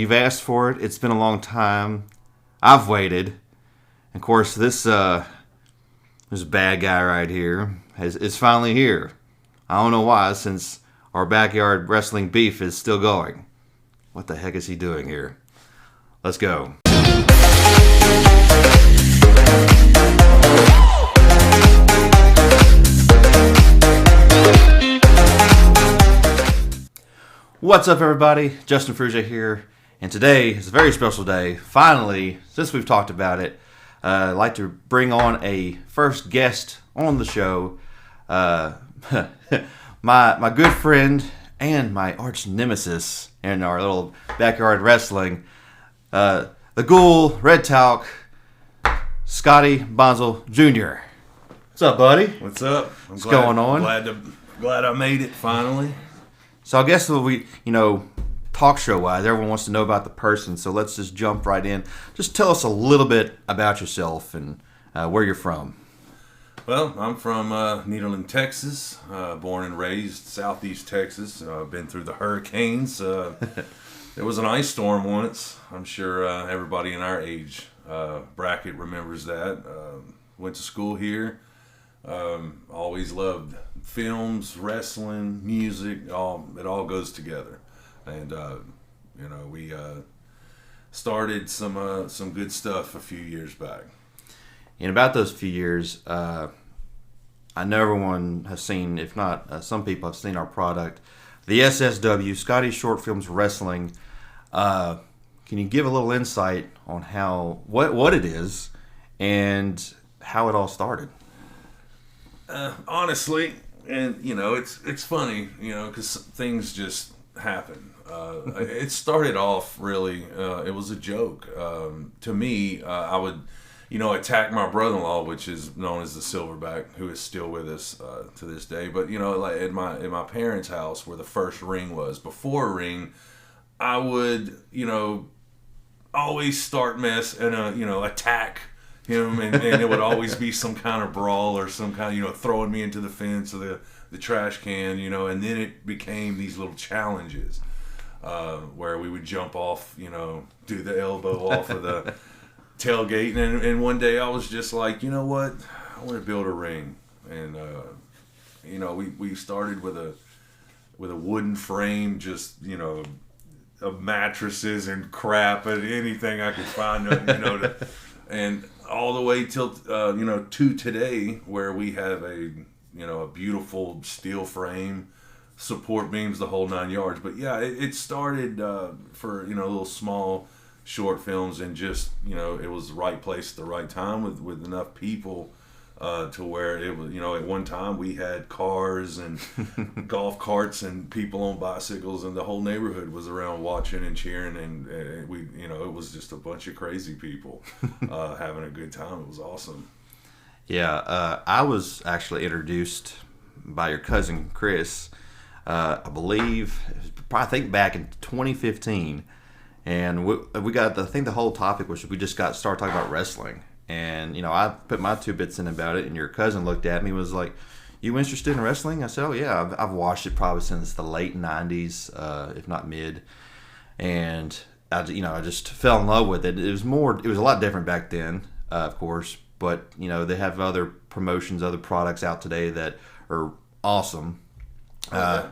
You've asked for it. It's been a long time. I've waited. Of course, this bad guy right here is finally here. I don't know why, since our backyard wrestling beef is still going. What the heck is he doing here? Let's go. What's up, everybody? Justin Frugia here, and today is a very special day. Finally, since we've talked about it, I'd like to bring on a first guest on the show. My good friend and my arch nemesis in our little backyard wrestling, the Ghoul, Red Talc, Scotty Bonsall Jr. What's up, buddy? What's up? What's going on? Glad I made it finally. So I guess talk show wise, everyone wants to know about the person. So let's just jump right in. Just tell us a little bit about yourself and where you're from. Well, I'm from Nederland, Texas. Born and raised Southeast Texas. Been through the hurricanes. There was an ice storm once. I'm sure everybody in our age bracket remembers that. Went to school here. Always loved films, wrestling, music. It all goes together. And we started some good stuff a few years back. In about those few years, I know everyone has seen, if not some people have seen our product, the S.S.W-Scotty Shortfilms Wrestling. Can you give a little insight on what it is and how it all started? Honestly, and it's funny, because things just happen. It started off really. It was a joke to me. I would, attack my brother-in-law, which is known as the Silverback, who is still with us to this day. But like at my parents' house, where the first ring was, before a ring, I would always start mess and attack him, and it would always be some kind of brawl or some kind of throwing me into the fence or the trash can, and then it became these little challenges where we would jump off, do the elbow off of the tailgate, and one day I was just like, you know what, I want to build a ring, and we started with a wooden frame, just of mattresses and crap and anything I could find, and all the way till to today, where we have a beautiful steel frame, support beams, the whole 9 yards. But yeah, it started for little small short films, and just it was the right place at the right time with enough people to where it was at one time we had cars and golf carts and people on bicycles, and the whole neighborhood was around watching and cheering, and we it was just a bunch of crazy people having a good time. It was awesome. Yeah, I was actually introduced by your cousin Chris, I believe, I think back in 2015, and we got, I think the whole topic was we just got started talking about wrestling, and I put my 2 bits in about it, and your cousin looked at me and was like, "You interested in wrestling?" I said, "Oh yeah, I've watched it probably since the late 90s, if not mid," and I just fell in love with it. It was a lot different back then, of course. But, they have other promotions, other products out today that are awesome. Okay.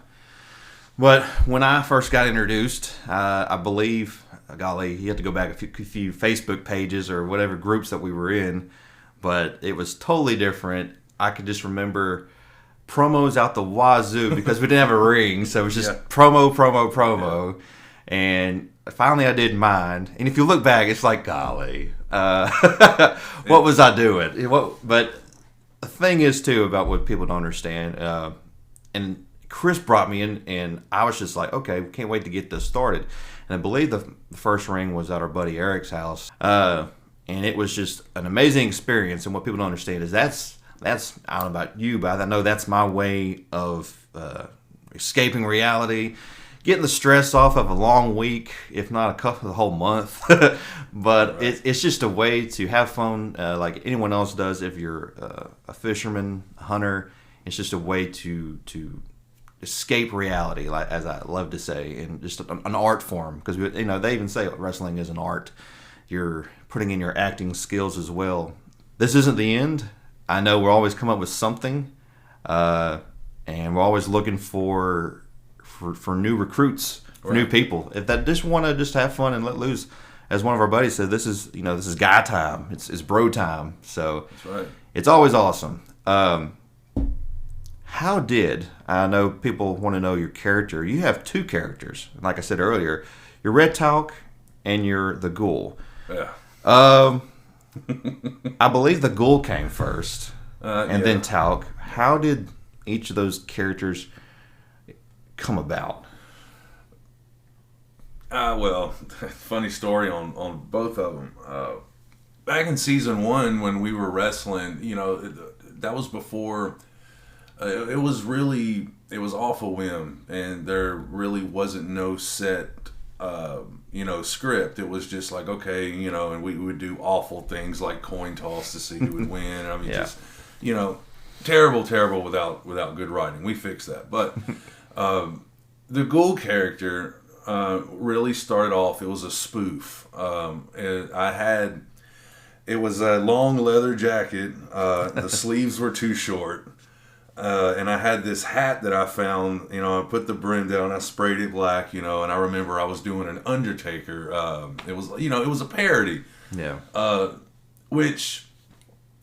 But when I first got introduced, I believe, golly, you have to go back a few Facebook pages or whatever groups that we were in. But it was totally different. I could just remember promos out the wazoo because we didn't have a ring. So it was just promo. Yeah. And finally I did mine. And if you look back, it's like, golly. What was I doing? But the thing is, too, about what people don't understand, and Chris brought me in, and I was just like, okay, we can't wait to get this started. And I believe the first ring was at our buddy Eric's house, and it was just an amazing experience. And what people don't understand is that's I don't know about you, but I know that's my way of escaping reality. Getting the stress off of a long week, if not the whole month. But right. It's just a way to have fun like anyone else does. If you're a fisherman, hunter, it's just a way to escape reality, like as I love to say, and just an art form, because they even say wrestling is an art. You're putting in your acting skills as well. This isn't the end. I know we'll always come up with something, and we're always looking for new recruits, for new people. If that just want to just have fun and let loose, as one of our buddies said, this is guy time. It's bro time. So that's right. It's always awesome. How did, I know people want to know your character. You have two characters. Like I said earlier, you're Red Talc and you're the Ghoul. Yeah. I believe the Ghoul came first, and then Talc. How did each of those characters come about? Well, funny story on both of them. Back in season 1, when we were wrestling, that was before. It was off a whim, and there really wasn't no set, script. It was just like, okay, and we would do awful things like coin toss to see who would win. I mean, just, terrible without good writing. We fixed that. But the Ghoul character really started off, it was a spoof. It was a long leather jacket. The sleeves were too short. And I had this hat that I found, I put the brim down, I sprayed it black, and I remember I was doing an Undertaker. It was a parody. Yeah. Which,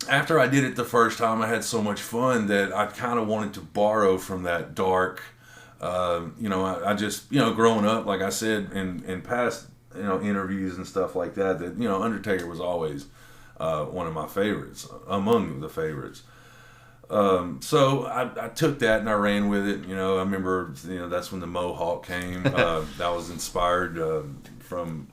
after I did it the first time, I had so much fun that I kind of wanted to borrow from that dark, I just, growing up, like I said in past, interviews and stuff like that, Undertaker was always one of my favorites, among the favorites. So I took that and I ran with it. I remember, that's when the Mohawk came. That was inspired from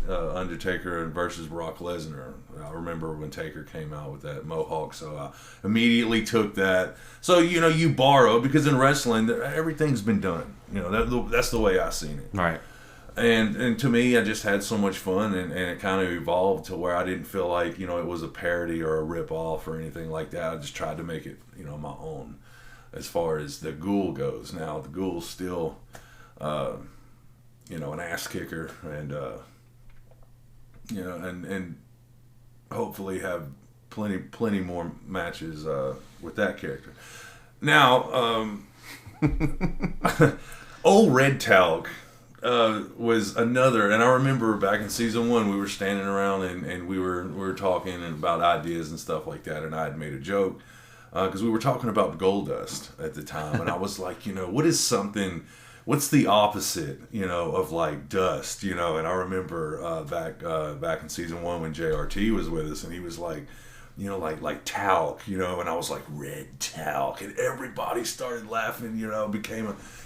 Undertaker versus Brock Lesnar. I remember when Taker came out with that Mohawk, so I immediately took that. So, you borrow, because in wrestling, everything's been done. That's the way I seen it. Right. And to me, I just had so much fun, and it kind of evolved to where I didn't feel like, it was a parody or a rip-off or anything like that. I just tried to make it, my own as far as the Ghoul goes. Now, the Ghoul's still, an ass kicker, and, and hopefully have plenty more matches with that character. Now, old Red Talc was another, and I remember back in season 1 we were standing around and we were talking about ideas and stuff like that, and I had made a joke because we were talking about Goldust at the time, and I was like, what's the opposite of like dust, and I remember back in season 1 when JRT was with us, and he was like, like talc, and I was like, Red Talc, and everybody started laughing,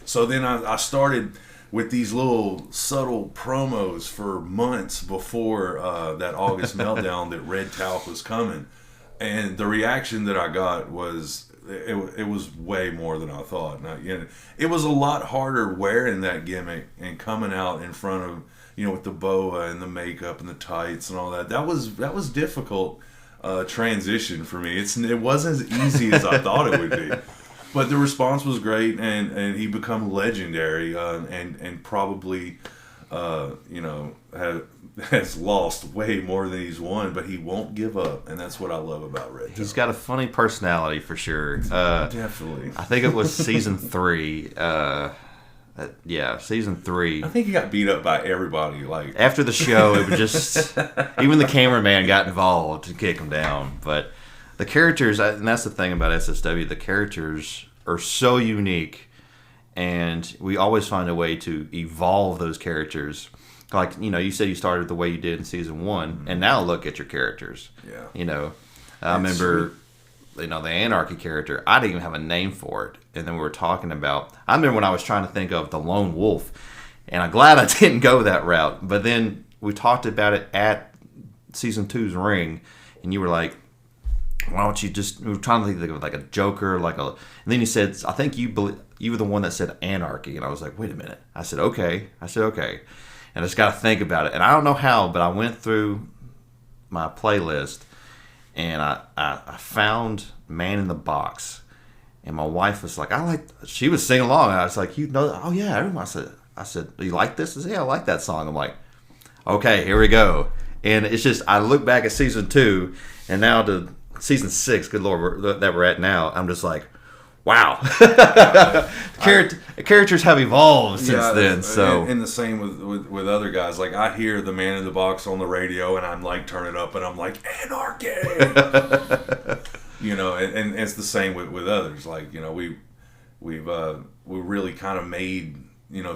so then I started with these little subtle promos for months before that August meltdown that Red Talc was coming. And the reaction that I got was, it was way more than I thought. Now, it was a lot harder wearing that gimmick and coming out in front of, with the boa and the makeup and the tights and all that. That was difficult transition for me. It wasn't as easy as I thought it would be. But the response was great, and he become legendary, and probably, has lost way more than he's won, but he won't give up, and that's what I love about Red Talc. He's got a funny personality for sure. Definitely. I think it was season 3. Season 3. I think he got beat up by everybody. Like after the show, it was just even the cameraman got involved to kick him down, but. The characters, and that's the thing about SSW, the characters are so unique, and we always find a way to evolve those characters. Like, you said you started the way you did in season 1, and now look at your characters. Yeah. I remember, the Anarchy character, I didn't even have a name for it, and then we were talking about, I remember when I was trying to think of the Lone Wolf, and I'm glad I didn't go that route, but then we talked about it at season 2's ring, and you were like, why don't you just, we were trying to think of like a Joker, and then you said, I think you were the one that said Anarchy, and I was like, wait a minute. I said, okay. And I just got to think about it. And I don't know how, but I went through my playlist, and I found Man in the Box. And my wife was like, she was singing along. And I was like, oh yeah, everyone. I said, do you like this? I said, yeah, I like that song. I'm like, okay, here we go. And it's just, I look back at season 2 and now to season 6, good Lord, that we're at now. I'm just like, wow. Characters have evolved since then. So, and the same with other guys. Like, I hear the Man in the Box on the radio, and I'm like, turn it up, and I'm like, anarchy. And it's the same with others. Like, we really kind of made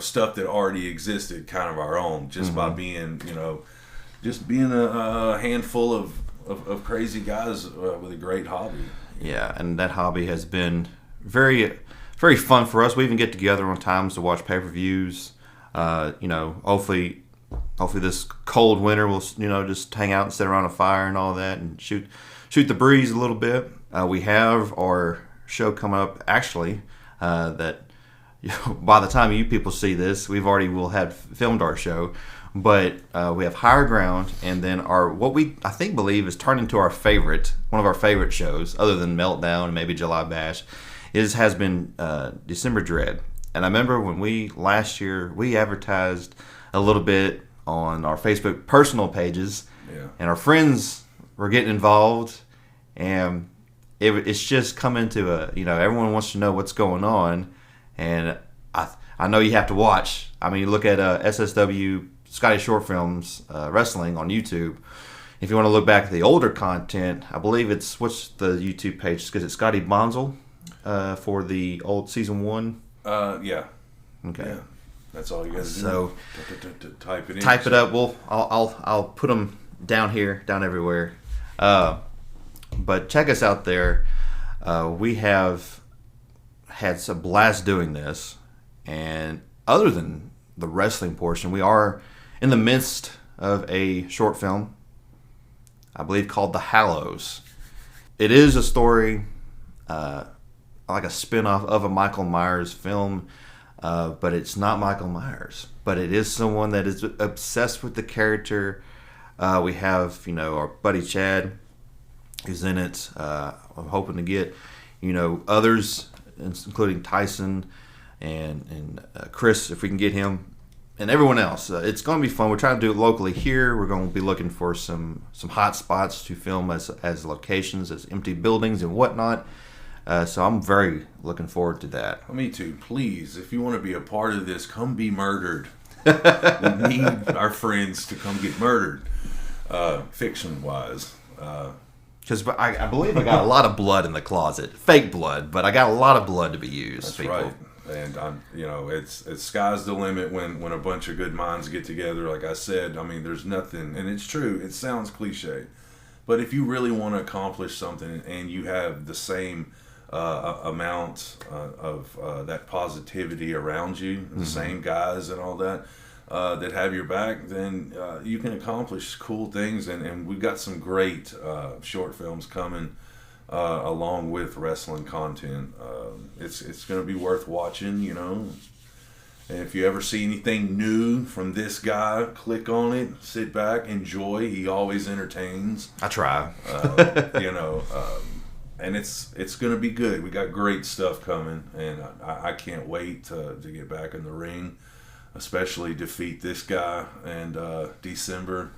stuff that already existed kind of our own just by being a handful of crazy guys with a great hobby. Yeah, and that hobby has been very, very fun for us. We even get together on times to watch pay-per-views. Hopefully this cold winter we'll just hang out and sit around a fire and all that and shoot the breeze a little bit. We have our show coming up actually that by the time you people see this, will have filmed our show. But we have Higher Ground, and then what we I think believe is turned into one of our favorite shows, other than Meltdown and maybe July Bash, has been December Dread. And I remember when last year we advertised a little bit on our Facebook personal pages, and our friends were getting involved, and it's just coming to everyone wants to know what's going on, and I know you have to watch. I mean, look at S.S.W-Scotty Shortfilms Wrestling on YouTube. If you want to look back at the older content, I believe what's the YouTube page? Because it's Scotty Bonsall for the old season 1. Yeah. Okay. Yeah. That's all you guys do. So type it in. Type it up. I'll put them down here, down everywhere. But check us out there. We have had some blast doing this, and other than the wrestling portion, we are in the midst of a short film, I believe, called The Hallows. It is a story like a spin-off of a Michael Myers film, but it's not Michael Myers. But it is someone that is obsessed with the character. We have, our buddy Chad, who's in it. I'm hoping to get, others, including Tyson and Chris, if we can get him, and everyone else. It's going to be fun. We're trying to do it locally here. We're going to be looking for some hot spots to film as locations, as empty buildings and whatnot. So I'm very looking forward to that. Me too. Please, if you want to be a part of this, come be murdered. We need our friends to come get murdered, fiction-wise. Because I believe I got a lot of blood in the closet. Fake blood, but I got a lot of blood to be used. That's right. And it's sky's the limit when a bunch of good minds get together. Like I said, I mean, there's nothing, and it's true. It sounds cliche, but if you really want to accomplish something and you have the same amount of that positivity around you, the same guys and all that that have your back, then you can accomplish cool things. And we've got some great short films coming. Along with wrestling content, it's going to be worth watching, And if you ever see anything new from this guy, click on it, sit back, enjoy. He always entertains. I try. And it's going to be good. We got great stuff coming, and I can't wait to get back in the ring, especially defeat this guy and December.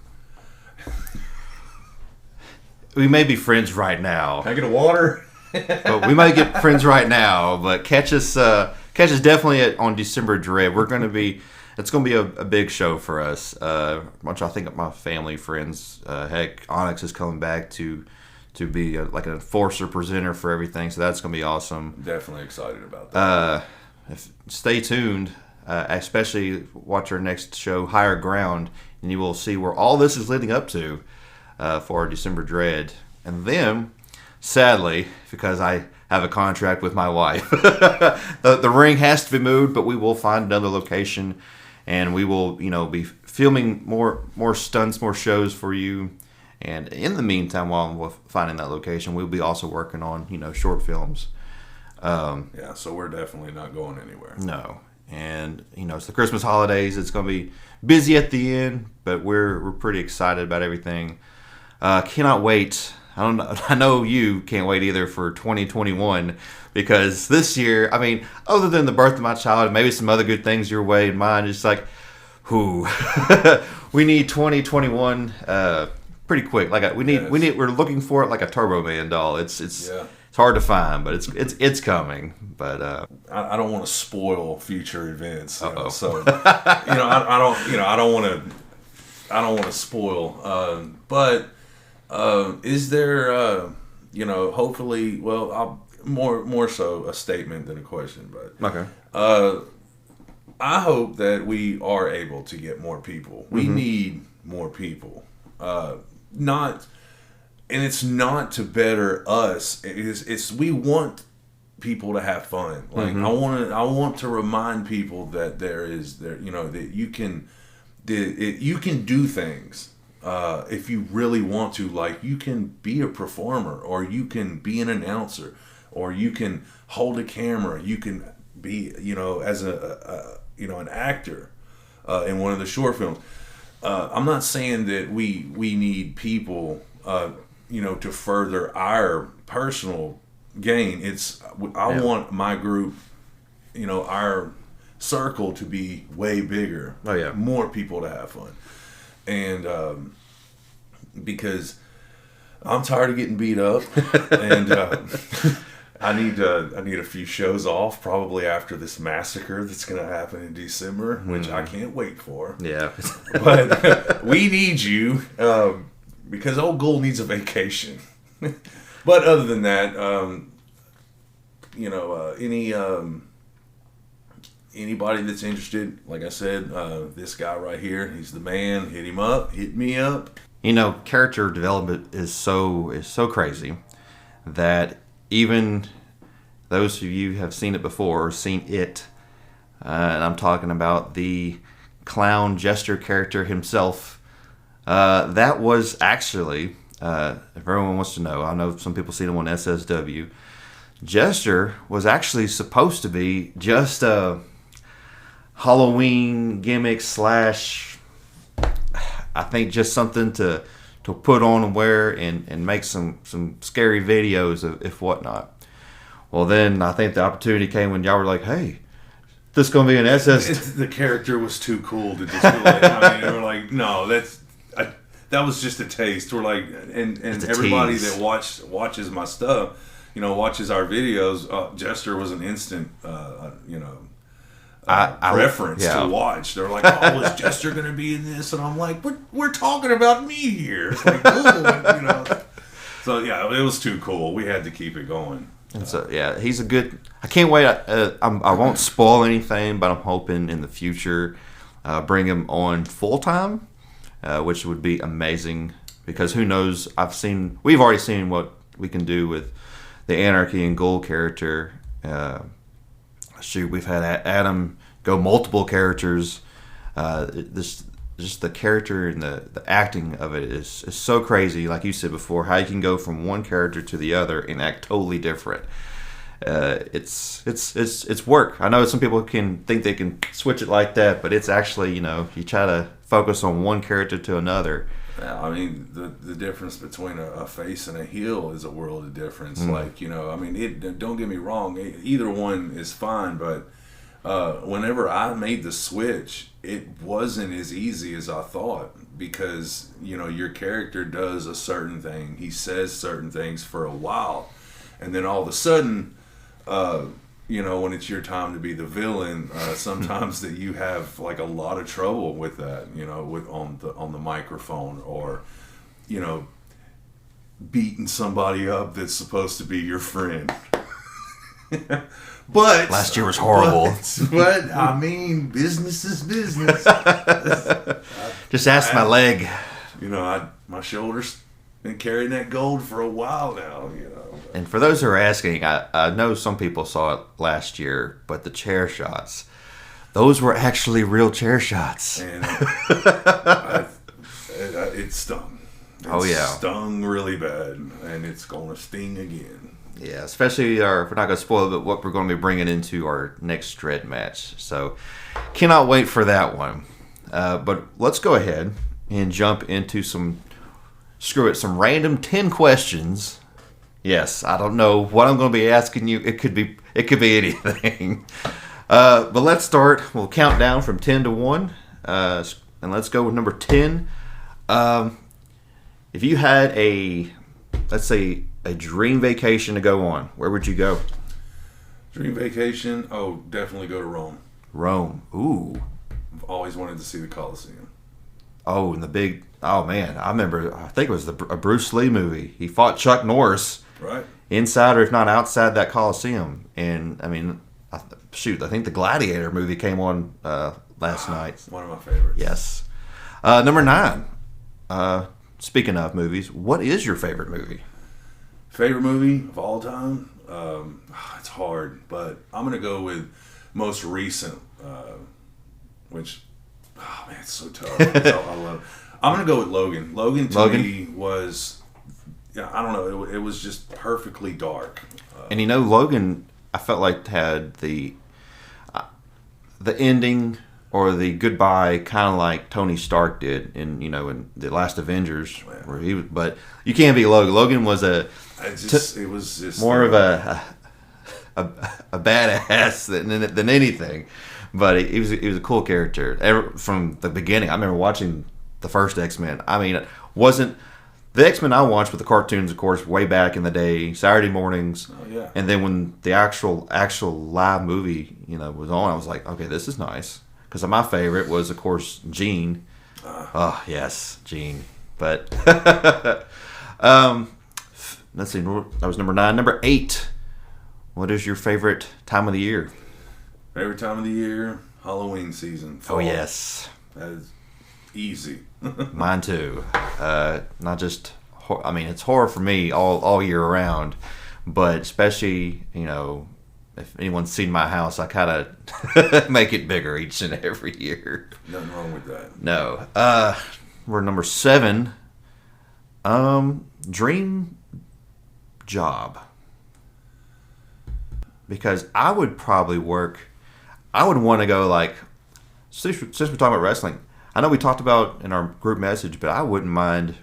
We may be friends right now. Can I get a water? But we might get friends right now. But catch us definitely on December Dread. It's going to be a big show for us. Much I think my family, friends, heck, Onyx is coming back to be like an enforcer presenter for everything. So that's going to be awesome. Definitely excited about that. Stay tuned. Especially watch our next show, Higher Ground, and you will see where all this is leading up to. For our December Dread. And then, sadly, because I have a contract with my wife, the ring has to be moved, but we will find another location, and we will, be filming more stunts, more shows for you. And in the meantime, while we're finding that location, we'll be also working on, short films. So we're definitely not going anywhere. No. And, it's the Christmas holidays. It's going to be busy at the end, but we're pretty excited about everything. Cannot wait I don't know. I know you can't wait either for 2021 because this year, I mean, other than the birth of my child, and maybe some other good things your way and mine, it's like, whoo, we need 2021 pretty quick. Like we're looking for it like a Turbo Man doll. It's hard to find, but it's coming. But I don't want to spoil future events, so I don't want to spoil. But is there hopefully, more so a statement than a question, but okay. I hope that we are able to get more people. We need more people. And it's not to better us. It's we want people to have fun. Like I want to remind people that that you can do things if you really want to. Like you can be a performer, or you can be an announcer, or you can hold a camera. You can be as an actor in one of the short films. I'm not saying that we need people to further our personal gain. I want my group, our circle to be way bigger. Oh yeah, more people to have fun, and because I'm tired of getting beat up, and I need a few shows off probably after this massacre that's going to happen in December, which I can't wait for. Yeah, but we need you because old Gould needs a vacation. But other than that, anybody that's interested, like I said, this guy right here, he's the man. Hit him up. Hit me up. Character development is so crazy that even those of you who have seen it before or seen it, and I'm talking about the clown jester character himself, that was actually, if everyone wants to know, I know some people see him on SSW, Jester was actually supposed to be just a Halloween gimmick / I think just something to put on and wear and make some scary videos of if whatnot. Well, then I think the opportunity came when y'all were like, hey, this is going to be an SS. The character was too cool to just be like, they were like, no, that was just a taste. We're like, and everybody tease. that watches my stuff, watches our videos, Jester was an instant, reference to watch. They're like, oh, is Jester going to be in this? And I'm like, we're talking about me here. It's like, oh, So, yeah, it was too cool. We had to keep it going. And so, he's a good... I can't wait. I won't spoil anything, but I'm hoping in the future bring him on full-time, which would be amazing because who knows? We've already seen what we can do with the Anarchy and Gold character. We've had Adam go multiple characters. Just the character and the acting of it is so crazy. Like you said before, how you can go from one character to the other and act totally different. It's work. I know some people can think they can switch it like that, but it's actually you try to focus on one character to another. I mean, the difference between a face and a heel is a world of difference. Like, don't get me wrong, either one is fine, but whenever I made the switch, it wasn't as easy as I thought because, your character does a certain thing. He says certain things for a while, and then all of a sudden, when it's your time to be the villain, sometimes that you have like a lot of trouble with that, on the microphone or, beating somebody up that's supposed to be your friend. But last year was horrible. But I mean, business is business. Just ask my leg. My shoulders been carrying that gold for a while now. And for those who are asking, I know some people saw it last year, but the chair shots, those were actually real chair shots. And it stung. It stung really bad, and it's going to sting again. Yeah, especially we're not going to spoil it, but what we're going to be bringing into our next Dread match. So, cannot wait for that one. But let's go ahead and jump into some screw it, some random 10 questions. Yes, I don't know what I'm going to be asking you. It could be anything. But let's start. We'll count down from 10 to 1. And let's go with number 10. If you had let's say, a dream vacation to go on, where would you go? Dream vacation? Oh, definitely go to Rome. Rome. Ooh. I've always wanted to see the Colosseum. Oh, and oh man, I remember, I think it was a Bruce Lee movie. He fought Chuck Norris. Right. Inside or if not outside that Coliseum. And, I mean, I think the Gladiator movie came on last night. One of my favorites. Yes. Number 9. Speaking of movies, what is your favorite movie? Favorite movie of all time? It's hard, but I'm going to go with most recent, which, oh man, it's so tough. I love it. I'm going to go with Logan. Logan me was, I don't know, it was just perfectly dark. And Logan, I felt like had the ending or the goodbye kind of like Tony Stark did in the Last Avengers, where but you can't be Logan. Logan was it was just more of a badass than anything, but he was a cool character from the beginning. I remember watching the first X-Men. I mean, it wasn't the X-Men I watched with the cartoons, of course, way back in the day, Saturday mornings. Oh yeah. And then when the actual live movie was on, I was like, okay, this is nice. Because my favorite was, of course, Jean. Oh, yes, Jean. But, let's see, that was number 9. Number 8, what is your favorite time of the year? Favorite time of the year? Halloween season. Fall. Oh, yes. That is easy. Mine, too. Not just, it's horror for me all year round. But especially, if anyone's seen my house, I kind of make it bigger each and every year. Nothing wrong with that. No. We're number 7. Dream job. Because I would probably want to go since we're talking about wrestling, I know we talked about in our group message, but I wouldn't mind,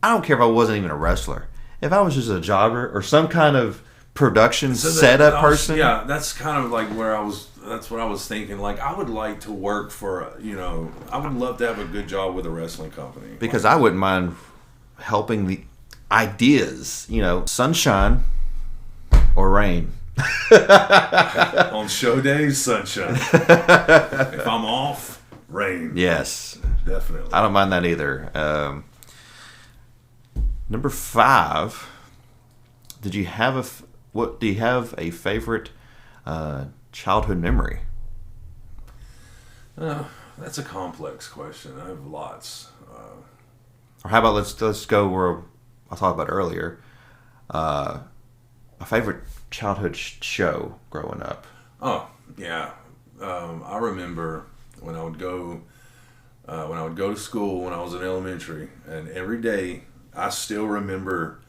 I don't care if I wasn't even a wrestler. If I was just a jogger or some kind of production setup person. Yeah, that's kind of like that's what I was thinking. Like, I would like to work for, I would love to have a good job with a wrestling company. Because I wouldn't mind helping the ideas, sunshine or rain. On show days, sunshine. If I'm off, rain. Yes. Definitely. I don't mind that either. Number 5, do you have a favorite childhood memory? That's a complex question. I have lots. Or how about let's go where I talked about earlier. A favorite childhood show growing up. Oh yeah, I remember when I would go to school when I was in elementary, and every day I still remember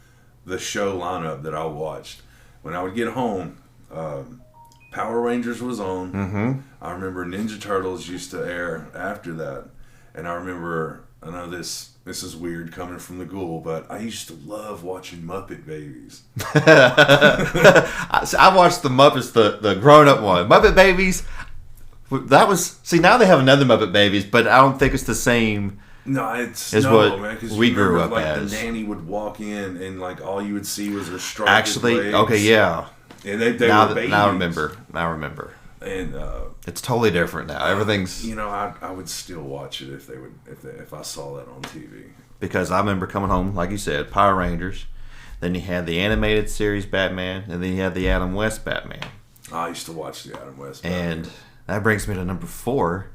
the show lineup that I watched. When I would get home, Power Rangers was on. Mm-hmm. I remember Ninja Turtles used to air after that. And I know this is weird coming from the ghoul, but I used to love watching Muppet Babies. I watched the Muppets, the grown-up one. Muppet Babies, now they have another Muppet Babies, but I don't think it's the same. No, man, because we grew up as. The nanny would walk in and all you would see was her striped Actually, legs. okay, yeah. And they were babies. Now I remember. And it's totally different now. Everything's. I would still watch it if I saw that on TV. Because I remember coming home, like you said, Power Rangers. Then you had the animated series Batman, and then you had the Adam West Batman. I used to watch the Adam West Batman. And that brings me to number 4.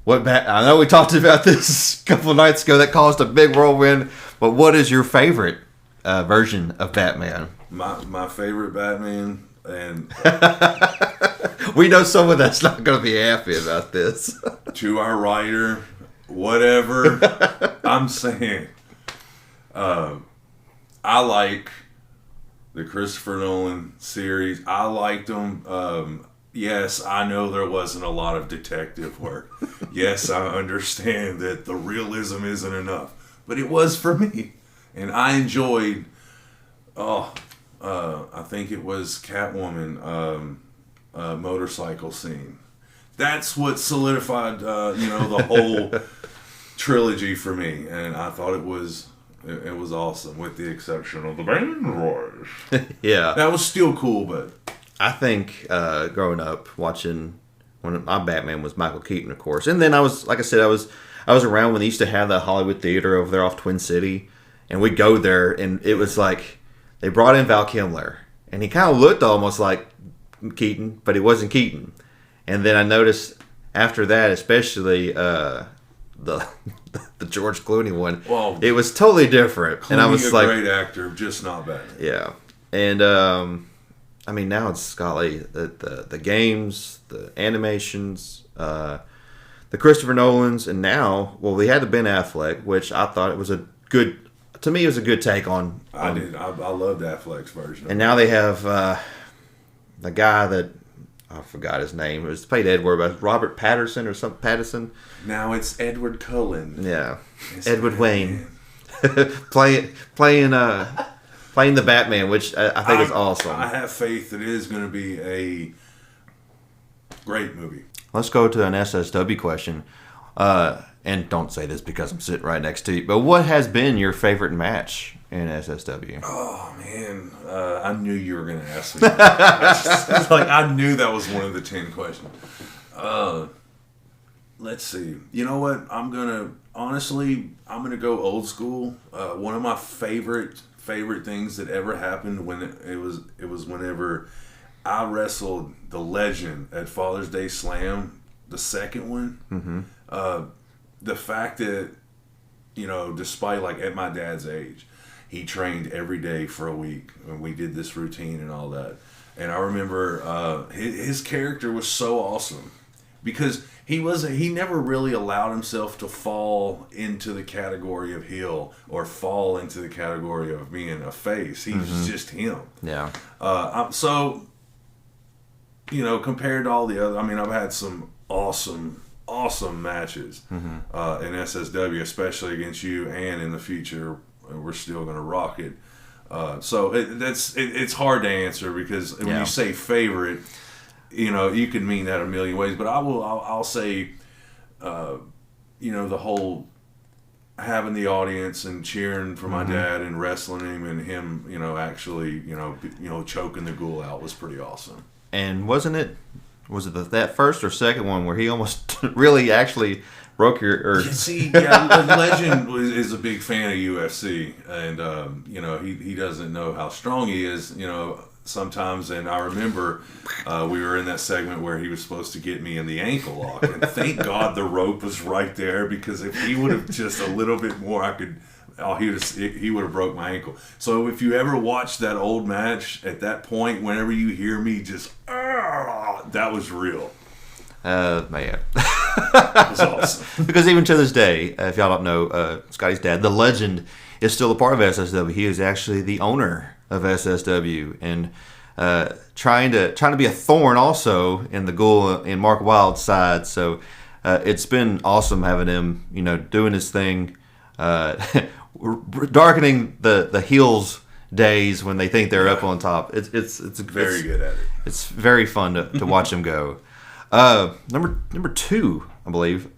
I know we talked about this a couple of nights ago. That caused a big whirlwind. But what is your favorite version of Batman? My favorite Batman, and we know someone that's not going to be happy about this. To our writer, whatever, I'm saying, I like the Christopher Nolan series. I liked them. Yes, I know there wasn't a lot of detective work. Yes, I understand that the realism isn't enough. but it was for me, and I enjoyed. I think it was Catwoman motorcycle scene. That's what solidified, the whole trilogy for me, and I thought it was awesome, with the exception of the band voice. Yeah, that was still cool, but I think growing up watching when my Batman was Michael Keaton, of course, and then I was around when they used to have that Hollywood theater over there off Twin City, and we'd go there, and it was like they brought in Val Kilmer, and he kind of looked almost like Keaton, but he wasn't Keaton. And then I noticed after that, especially the George Clooney one, well, it was totally different. Clooney, and I was like, great actor, just not bad. Yeah, and I mean now it's Scotty, the games, the animations, the Christopher Nolans, and now we had the Ben Affleck, which I thought it was a good. To me, it was a good take on. I loved Affleck's version. And now they have the guy that I forgot his name. It was played Edward, but Robert Patterson or something. Patterson. Now it's Edward Cullen. Yeah, it's Edward Wayne playing the Batman, which I think is awesome. I have faith that it is going to be a great movie. Let's go to an SSW question. And don't say this because I'm sitting right next to you, but what has been your favorite match in SSW? Oh, man. I knew you were going to ask me that. I knew that was one of the 10 questions. Let's see. You know what? I'm going to go old school. One of my favorite things that ever happened when it was whenever I wrestled the Legend at Father's Day Slam, the second one. Mm-hmm. The fact that, despite at my dad's age, he trained every day for a week, and we did this routine and all that. And I remember his character was so awesome because he never really allowed himself to fall into the category of heel or fall into the category of being a face. He was just him. Yeah. So, compared to all the other, I've had some awesome matches in SSW, especially against you, and in the future we're still going to rock it. So it's hard to answer because when you say favorite, you can mean that a million ways. But I'll say, the whole having the audience and cheering for my dad and wrestling him and him, actually, choking the ghoul out was pretty awesome. And was it that first or second one where he almost really actually broke your... Legend is a big fan of UFC, and he doesn't know how strong he is, sometimes. And I remember we were in that segment where he was supposed to get me in the ankle lock, and thank God the rope was right there, because if he would have just a little bit more, he would have broke my ankle. So if you ever watch that old match, at that point, whenever you hear me just, that was real. Man. That was awesome. Because even to this day, if y'all don't know, Scotty's dad, the Legend, is still a part of SSW. He is actually the owner of SSW, and trying to be a thorn also in the Ghoul in Mark Wild's side. So it's been awesome having him, doing his thing, darkening the heels days when they think they're up on top. It's very good at it. It's very fun to watch him go. Number 2, I believe.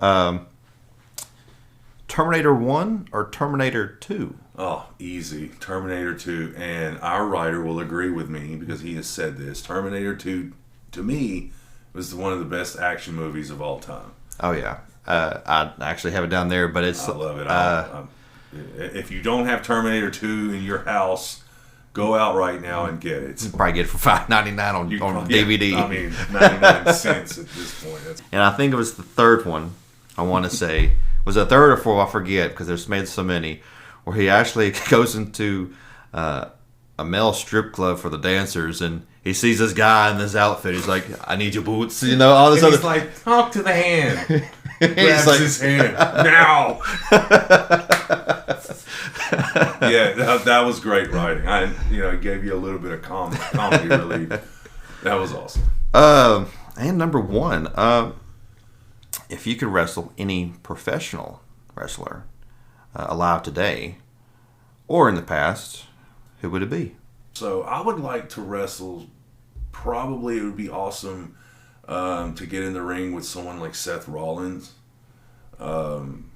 Terminator 1 or Terminator 2? Oh, easy. Terminator 2. And our writer will agree with me because he has said this. Terminator 2, to me, was one of the best action movies of all time. Oh, yeah. I actually have it down there, but it's... I love it. If you don't have Terminator 2 in your house, go out right now and get it. You can probably get it for $5.99 on DVD. 99 cents at this point. And I think it was the third one, I want to say. Was it a third or fourth? I forget, because there's made so many. Where he actually goes into a male strip club for the dancers, and he sees this guy in this outfit. He's like, "I need your boots," all this and other. He's like, "Talk to the hand." Grabs his hand now. Yeah, that was great writing. It gave you a little bit of comedy relief. That was awesome. And number 1, if you could wrestle any professional wrestler, alive today or in the past, who would it be? So I would like to wrestle. Probably it would be awesome to get in the ring with someone like Seth Rollins. I'm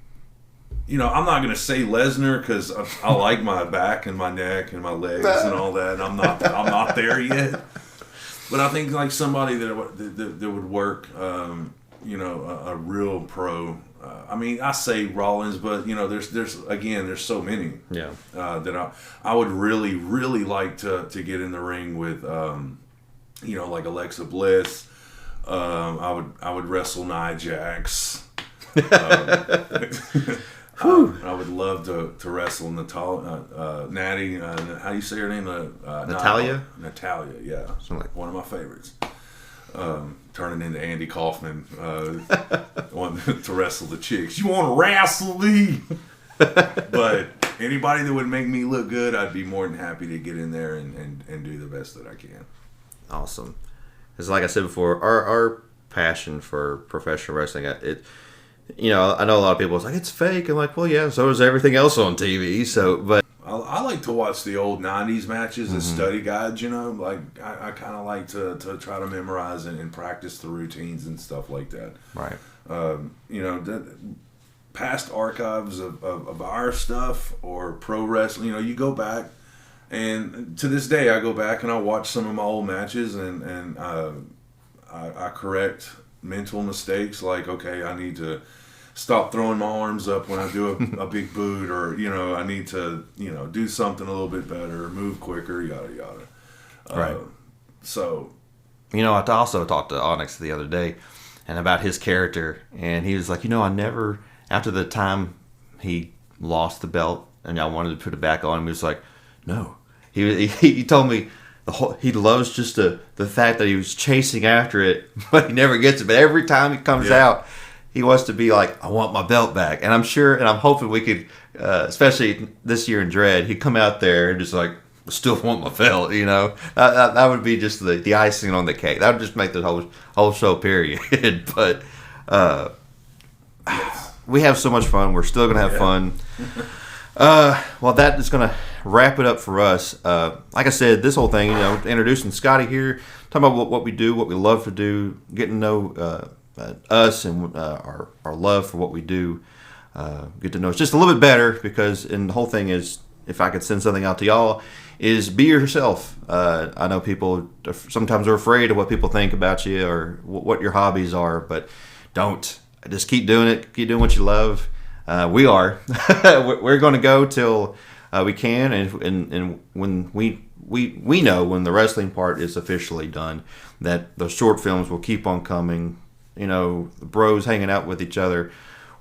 not going to say Lesnar because I like my back and my neck and my legs and all that. And I'm not there yet. But I think like somebody that would work, a real pro. I say Rollins, but there's so many. Yeah. That I would really, really like to get in the ring with, like Alexa Bliss. I would wrestle Nia Jax. I would love to wrestle Natty. How do you say her name? Natalia? Natalia, yeah. One of my favorites. Turning into Andy Kaufman, wanting to wrestle the chicks. You want to wrestle me? But anybody that would make me look good, I'd be more than happy to get in there and do the best that I can. Awesome. Because like I said before, our passion for professional wrestling, I know a lot of people, it's like, it's fake. I'm like, well, yeah, so is everything else on TV. So, but I like to watch the old 90s matches and study guides, Like, I kind of like to try to memorize and practice the routines and stuff like that. Right. Past archives of our stuff or pro wrestling, you go back. And to this day, I go back and I watch some of my old matches and I correct mental mistakes. Like, okay, I need to stop throwing my arms up when I do a big boot, or I need to do something a little bit better, move quicker, yada yada. Right. I also talked to Onyx the other day and about his character, and he was like, I never, after the time he lost the belt and I wanted to put it back on him, he was like, no. He told me he loves just the fact that he was chasing after it, but he never gets it. But every time he comes out, he wants to be like, I want my belt back. And I'm sure, and I'm hoping we could, especially this year in Dread, he'd come out there and just like, I still want my belt, That would be just the icing on the cake. That would just make the whole show, period. But we have so much fun. We're still going to have fun. Well, that is going to wrap it up for us. Like I said, this whole thing, introducing Scotty here, talking about what we do, what we love to do, getting to know us and our love for what we do. Get to know us just a little bit better, because the whole thing is, if I could send something out to y'all, is be yourself. I know people sometimes are afraid of what people think about you or what your hobbies are, but don't. Just keep doing it. Keep doing what you love. We are. We're going to go till we can, and when we know when the wrestling part is officially done, that those short films will keep on coming. The bros hanging out with each other,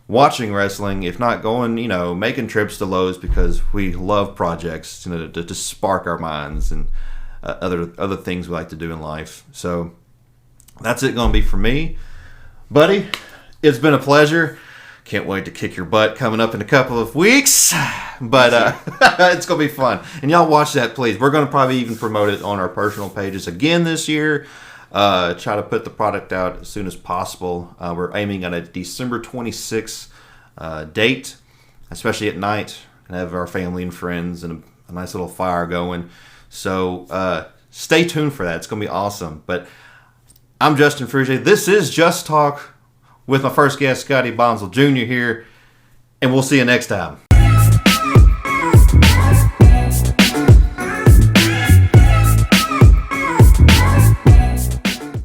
watching wrestling, if not going, making trips to Lowe's because we love projects, to spark our minds and other things we like to do in life. So that's it going to be for me, buddy. It's been a pleasure. Can't wait to kick your butt coming up in a couple of weeks, but it's going to be fun. And y'all watch that, please. We're going to probably even promote it on our personal pages again this year. Try to put the product out as soon as possible. We're aiming at a December 26th date, especially at night. And have our family and friends and a nice little fire going. So stay tuned for that. It's going to be awesome. But I'm Justin Frugier. This is Just Talk with my first guest, Scotty Bonsall Jr. here. And we'll see you next time.